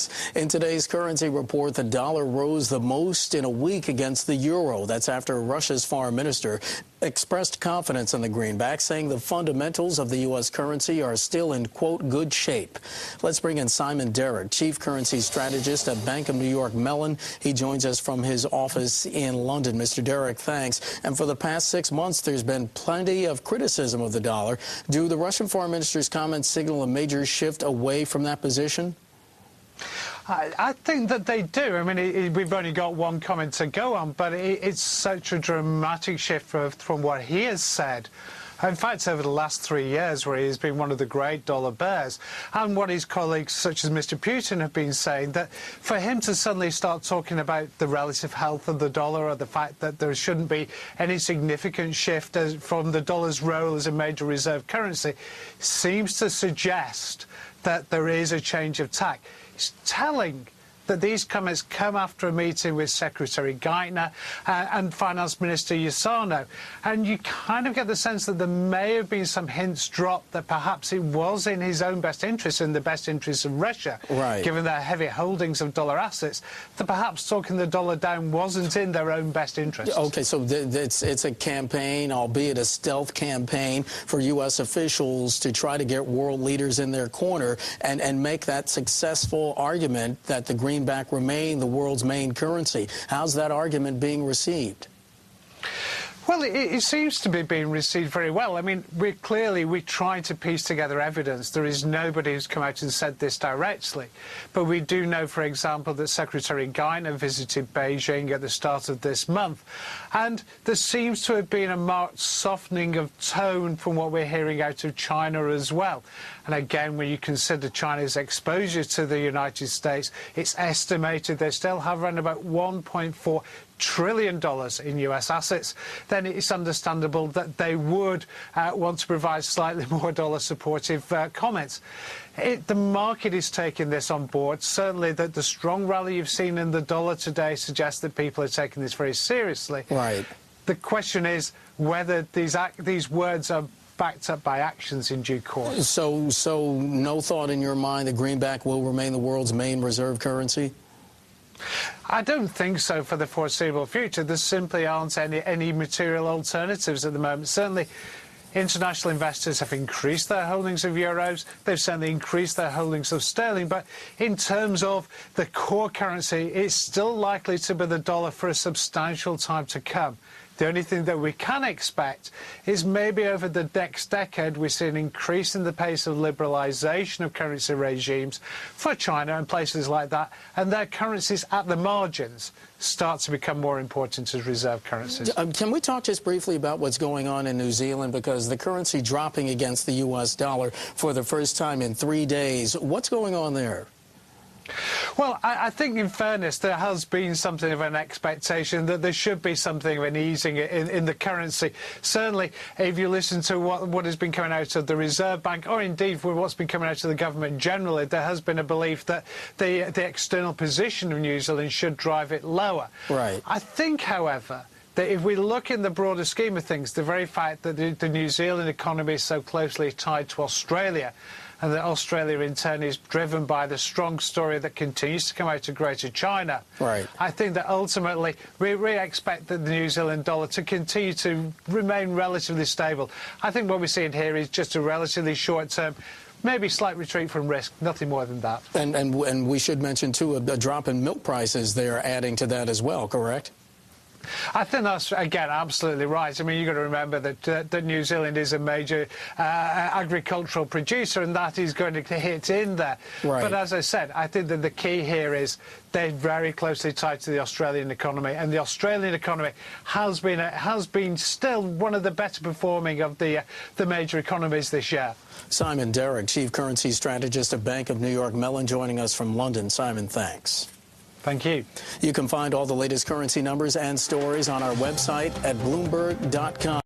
thanks. In today's currency report, the dollar rose the most in a week against the euro. That's after Russia's foreign minister expressed confidence in the greenback, saying the fundamentals of the U.S. currency are still in, quote, good shape. Let's bring in Simon Derrick, chief currency strategist at Bank of New York-Mellon. He joins us from his office in London. Mr. Derrick, thanks. And for the past 6 months, there's been plenty of criticism of the dollar. Do the Russian foreign minister's comments signal a major shift away from that position? I think that they do. I mean, we've only got one comment to go on, but it's such a dramatic shift from what he has said. In fact, over the last 3 years, where he's been one of the great dollar bears, and what his colleagues, such as Mr. Putin, have been saying, that for him to suddenly start talking about the relative health of the dollar, or the fact that there shouldn't be any significant shift from the dollar's role as a major reserve currency, seems to suggest that there is a change of tack. It's telling that these comments come after a meeting with Secretary Geithner and Finance Minister Yasano. And you kind of get the sense that there may have been some hints dropped that perhaps it was in his own best interest, in the best interest of Russia, given their heavy holdings of dollar assets, that perhaps talking the dollar down wasn't in their own best interest. Okay, so it's a campaign, albeit a stealth campaign, for U.S. officials to try to get world leaders in their corner and make that successful argument that the greenback remain the world's main currency. How's that argument being received? Well, it seems to be being received very well. I mean, we're trying to piece together evidence. There is nobody who's come out and said this directly. But we do know, for example, that Secretary Geithner visited Beijing at the start of this month. And there seems to have been a marked softening of tone from what we're hearing out of China as well. And again, when you consider China's exposure to the United States, it's estimated they still have around about $1.4 trillion in US assets, then it's understandable that they would want to provide slightly more dollar-supportive comments. The market is taking this on board. Certainly the strong rally you've seen in the dollar today suggests that people are taking this very seriously. Right. The question is whether these words are backed up by actions in due course. So no thought in your mind that greenback will remain the world's main reserve currency? I don't think so for the foreseeable future. There simply aren't any material alternatives at the moment. Certainly, international investors have increased their holdings of euros. They've certainly increased their holdings of sterling. But in terms of the core currency, it's still likely to be the dollar for a substantial time to come. The only thing that we can expect is maybe over the next decade we see an increase in the pace of liberalisation of currency regimes for China and places like that, and their currencies at the margins start to become more important as reserve currencies. Can we talk just briefly about what's going on in New Zealand, because the currency dropping against the U.S. dollar for the first time in 3 days. What's going on there? Well, I think, in fairness, there has been something of an expectation that there should be something of an easing in the currency. Certainly, if you listen to what has been coming out of the Reserve Bank, or indeed what's been coming out of the government generally, there has been a belief that the external position of New Zealand should drive it lower. Right. I think, however, that if we look in the broader scheme of things, the very fact that the New Zealand economy is so closely tied to Australia, and that Australia in turn is driven by the strong story that continues to come out of Greater China. Right. I think that ultimately we expect that the New Zealand dollar to continue to remain relatively stable. I think what we're seeing here is just a relatively short-term, maybe slight retreat from risk, nothing more than that. And we should mention, too, a drop in milk prices there adding to that as well, correct? I think that's, again, absolutely right. I mean, you've got to remember that New Zealand is a major agricultural producer, and that is going to hit in there. Right. But as I said, I think that the key here is they're very closely tied to the Australian economy, and the Australian economy has been still one of the better performing of the major economies this year. Simon Derrick, chief currency strategist at Bank of New York-Mellon, joining us from London. Simon, thanks. Thank you. You can find all the latest currency numbers and stories on our website at Bloomberg.com.